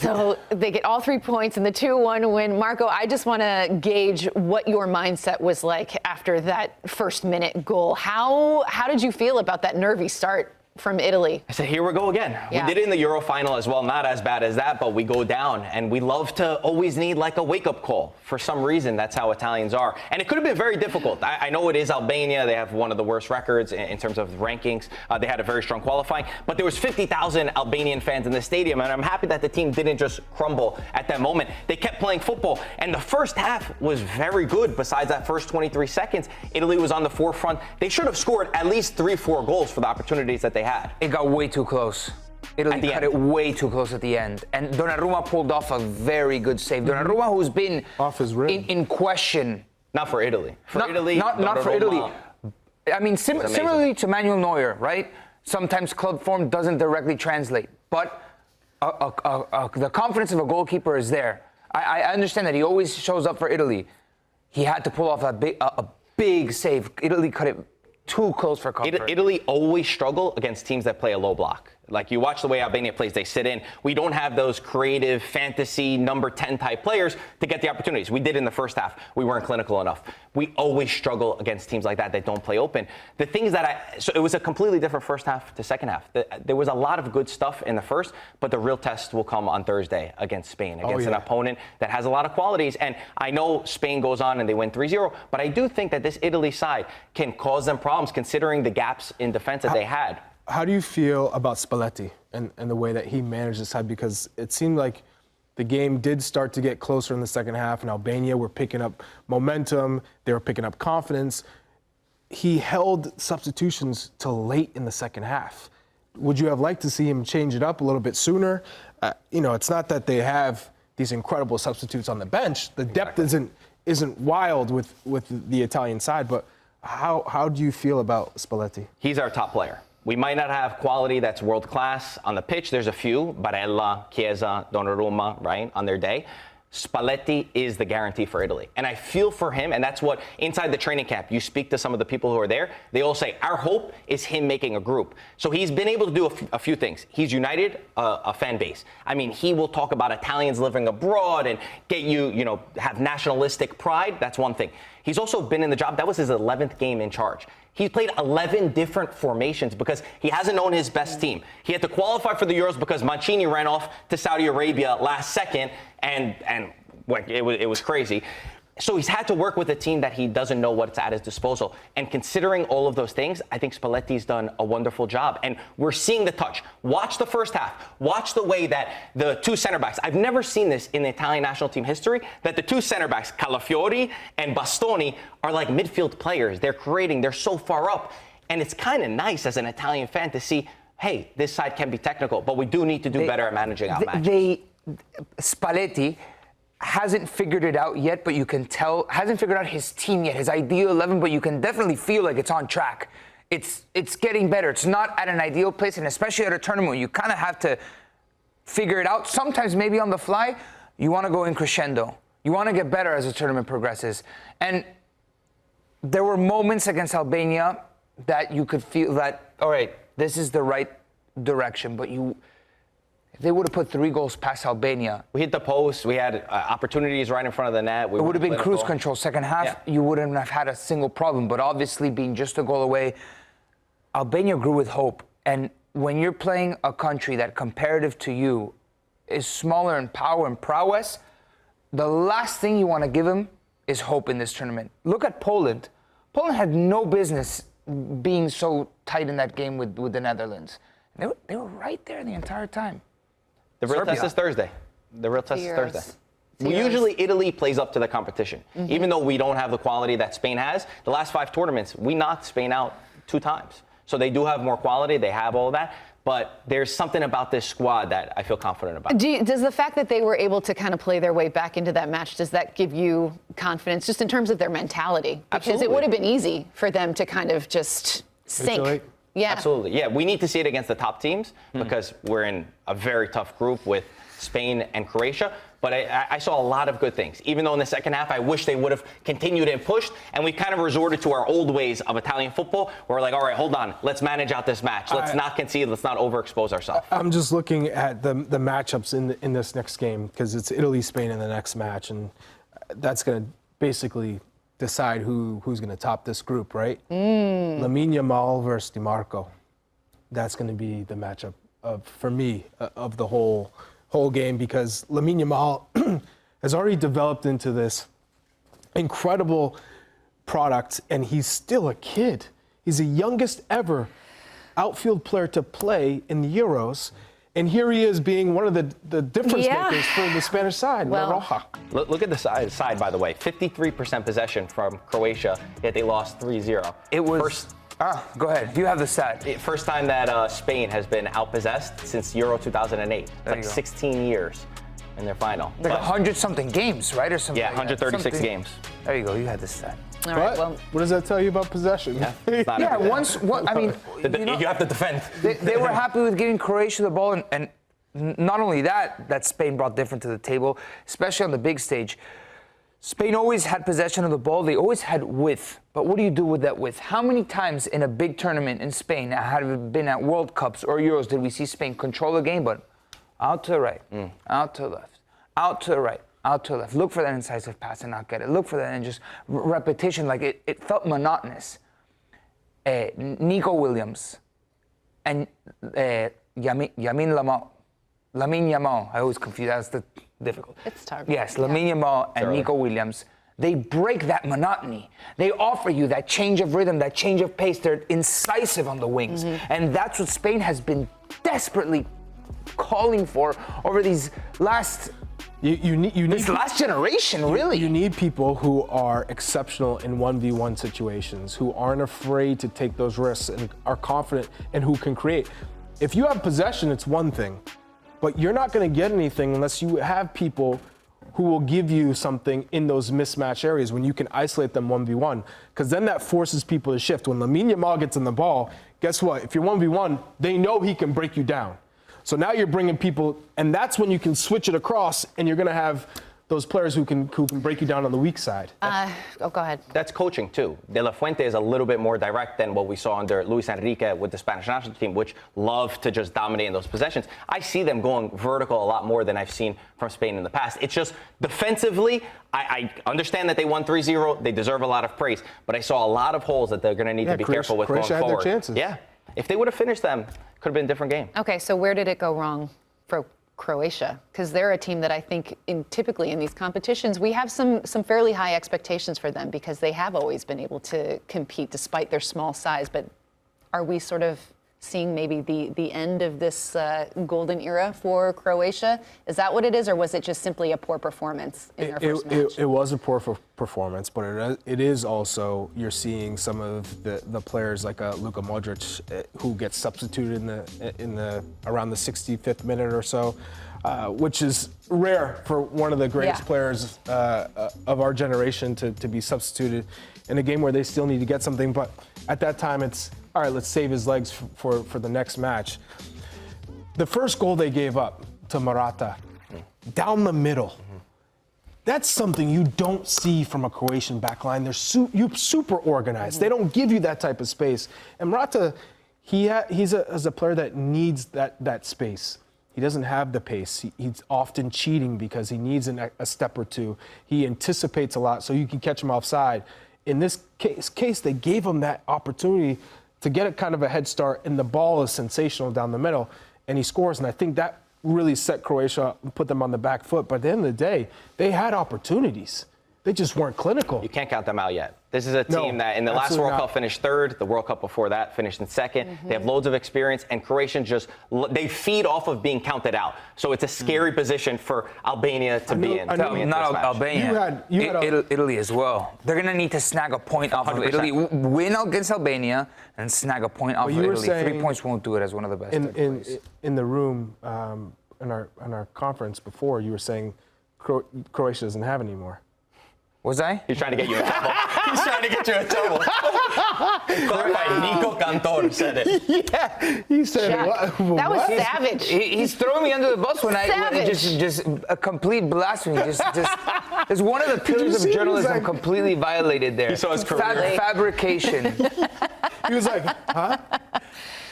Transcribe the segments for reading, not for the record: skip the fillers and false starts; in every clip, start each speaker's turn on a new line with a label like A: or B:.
A: So they get all 3 points in the 2-1 win. Marco, I just want to gauge what your mindset was like after that first minute goal. How did you feel about that nervy start from Italy?
B: I said, here we go again.
A: Yeah.
B: We did it in the Euro final as well. Not as bad as that, but we go down. And we love to always need like a wake-up call. For some reason, that's how Italians are. And it could have been very difficult. I know it is Albania. They have one of the worst records in terms of rankings. They had a very strong qualifying. But there was 50,000 Albanian fans in the stadium. And I'm happy that the team didn't just crumble at that moment. They kept playing football. And the first half was very good. Besides that first 23 seconds, Italy was on the forefront. They should have scored at least 3-4 goals for the opportunities that they had.
C: It got way too close. Italy cut it way too close at the end. And Donnarumma pulled off a very good save. Donnarumma, who's been
D: off his rim.
C: In question.
B: Not for Italy.
C: Not for Italy. I mean, similarly to Manuel Neuer, right? Sometimes club form doesn't directly translate. But the confidence of a goalkeeper is there. I understand that he always shows up for Italy. He had to pull off a big save. Italy cut it too close for comfort.
B: Italy always struggle against teams that play a low block. Like, you watch the way Albania plays, they sit in. We don't have those creative, fantasy, number 10 type players to get the opportunities. We did in the first half. We weren't clinical enough. We always struggle against teams like that don't play open. The things that so it was a completely different first half to second half. There was a lot of good stuff in the first, but the real test will come on Thursday against Spain, against an opponent that has a lot of qualities. And I know Spain goes on and they win 3-0, but I do think that this Italy side can cause them problems considering the gaps in defense that they had.
D: How do you feel about Spalletti and the way that he managed this side? Because it seemed like the game did start to get closer in the second half, and Albania were picking up momentum. They were picking up confidence. He held substitutions till late in the second half. Would you have liked to see him change it up a little bit sooner? It's not that they have these incredible substitutes on the bench. The depth isn't wild with the Italian side, but how do you feel about Spalletti?
B: He's our top player. We might not have quality that's world-class on the pitch. There's a few, Barella, Chiesa, Donnarumma, right, on their day. Spalletti is the guarantee for Italy. And I feel for him, and that's what, inside the training camp, you speak to some of the people who are there, they all say, our hope is him making a group. So he's been able to do a few things. He's united a fan base. I mean, he will talk about Italians living abroad and get have nationalistic pride. That's one thing. He's also been in the job. That was his 11th game in charge. He's played 11 different formations because he hasn't known his best team. He had to qualify for the Euros because Mancini ran off to Saudi Arabia last second, and it was crazy. So he's had to work with a team that he doesn't know what's at his disposal. And considering all of those things, I think Spalletti's done a wonderful job. And we're seeing the touch. Watch the first half. Watch the way that the two center backs, I've never seen this in the Italian national team history, that the two center backs, Calafiori and Bastoni, are like midfield players. They're creating, they're so far up. And it's kind of nice as an Italian fan to see, hey, this side can be technical, but we do need to do better at managing our matches.
C: Spalletti hasn't figured it out yet, but you can tell, hasn't figured out his team yet, his ideal 11, but you can definitely feel like it's on track. It's getting better. It's not at an ideal place, and especially at a tournament, you kind of have to figure it out. Sometimes maybe on the fly, you want to go in crescendo. You want to get better as the tournament progresses. And there were moments against Albania that you could feel that, all right, this is the right direction, but if they would have put 3 goals past Albania.
B: We hit the post. We had opportunities right in front of the net.
C: It would have been cruise control. Second half, you wouldn't have had a single problem. But obviously, being just a goal away, Albania grew with hope. And when you're playing a country that, comparative to you, is smaller in power and prowess, the last thing you want to give them is hope in this tournament. Look at Poland. Poland had no business being so tight in that game with the Netherlands. They were right there the entire time.
B: The real test is Thursday. The real test is Thursday. Usually Italy plays up to the competition. Mm-hmm. Even though we don't have the quality that Spain has, the last 5 tournaments, we knocked Spain out 2 times. So they do have more quality. They have all of that. But there's something about this squad that I feel confident about.
A: Does the fact that they were able to kind of play their way back into that match, does that give you confidence just in terms of their mentality? Because
B: Absolutely.
A: It would have been easy for them to kind of just sink.
B: Yeah. Absolutely. Yeah, we need to see it against the top teams because we're in a very tough group with Spain and Croatia. But I saw a lot of good things. Even though in the second half, I wish they would have continued and pushed. And we kind of resorted to our old ways of Italian football. Where we're like, all right, hold on. Let's manage out this match. Let's not concede. Let's not overexpose ourselves.
D: I'm just looking at the matchups in this next game because it's Italy-Spain in the next match. And that's going to basically decide who's going to top this group, right? Lamine Yamal versus Di Marco. That's going to be the matchup for me of the whole game because Lamine Yamal has already developed into this incredible product, and he's still a kid. He's the youngest ever outfield player to play in the Euros. And here he is being one of the difference makers for the Spanish side, La Roja.
B: Look at the side, by the way. 53% possession from Croatia, yet they lost 3-0.
C: It was... go ahed. You have the stat.
B: First time that Spain has been outpossessed since Euro 2008. Like 16 years in their final.
C: Like 100-something games, right? Or something.
B: Yeah, 136 games.
C: There you go. You had the stat.
A: All right, well,
D: what does that tell you about possession?
C: I mean,
B: you have to defend.
C: They were happy with giving Croatia the ball, and not only that Spain brought different to the table, especially on the big stage. Spain always had possession of the ball. They always had width. But what do you do with that width? How many times in a big tournament in Spain, had it been at World Cups or Euros, did we see Spain control the game, but out to the right, out to the left, out to the right, out to the left. Look for that incisive pass and not get it. Look for that and just repetition. Like it felt monotonous. Nico Williams and Lamine Yamal. I always confuse. That's the difficult.
A: It's tough.
C: Yes, Lamine Yamal and Nico Williams. They break that monotony. They offer you that change of rhythm, that change of pace. They're incisive on the wings. And that's what Spain has been desperately calling for over these last...
D: You need
C: this last generation, really.
D: You need people who are exceptional in 1v1 situations, who aren't afraid to take those risks and are confident and who can create. If you have possession, it's one thing. But you're not going to get anything unless you have people who will give you something in those mismatch areas when you can isolate them 1v1. Because then that forces people to shift. When Lamine Yamal gets in the ball, guess what? If you're 1v1, they know he can break you down. So now you're bringing people, and that's when you can switch it across, and you're going to have those players who can break you down on the weak side.
A: go ahead.
B: That's coaching, too. De La Fuente is a little bit more direct than what we saw under Luis Enrique with the Spanish national team, which love to just dominate in those possessions. I see them going vertical a lot more than I've seen from Spain in the past. It's just defensively, I understand that they won 3-0. They deserve a lot of praise. But I saw a lot of holes that they're going to need to be careful with going forward.
D: Croatia had their chances.
B: Yeah. If they would have finished them, could have been a different game.
A: Okay, so where did it go wrong for Croatia? Because they're a team that I think typically in these competitions, we have some fairly high expectations for them because they have always been able to compete despite their small size. But are we sort of seeing maybe the end of this golden era for Croatia? Is that what it is, or was it just simply a poor performance in their first match?
D: It was a poor performance, but it is also, you're seeing some of the players like Luka Modric who gets substituted around the 65th minute or so, which is rare for one of the greatest players of our generation to be substituted in a game where they still need to get something. But at that time, it's, all right, let's save his legs for the next match. The first goal they gave up to Morata, down the middle. That's something you don't see from a Croatian backline. They're super organized. They don't give you that type of space. And Morata, he's a player that needs that space. He doesn't have the pace. He's often cheating because he needs a step or two. He anticipates a lot, so you can catch him offside. In this case, they gave him that opportunity to get a kind of a head start, and the ball is sensational down the middle, and he scores. And I think that really set Croatia and put them on the back foot. But at the end of the day, they had opportunities. They just weren't clinical.
B: You can't count them out yet. This is a team that in the last World Cup finished third. The World Cup before that finished in second. They have loads of experience, and Croatians they feed off of being counted out. So it's a scary position for Albania to be in.
C: Not Albania. Italy as well. They're going to need to snag a point off of Italy. Win against Albania and snag a point off of Italy. 3 points won't do it as one of the best.
D: In the room, in our conference before, you were saying Croatia doesn't have any more.
C: Was I?
B: He's trying to get you in trouble. He's trying to get you in trouble. Clarified, Nico Cantor said it.
D: Yeah, he said
A: Jack,
D: what?
A: that was
D: What?
A: savage.
C: He's throwing me under the bus when just a complete blasphemy. There's one of the pillars
D: see
C: of
D: him? He was
C: journalism
D: like-
C: completely violated there.
B: He saw his career.
C: Fabrication.
D: He was like, huh?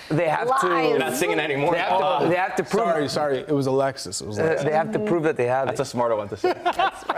C: They have
A: Lies.
B: You're
C: to.
B: not singing anymore.
C: They have to prove.
D: Sorry, it was Alexis. It was Alexis.
C: They have to prove that they have
B: That's
C: it.
B: a smarter one to say.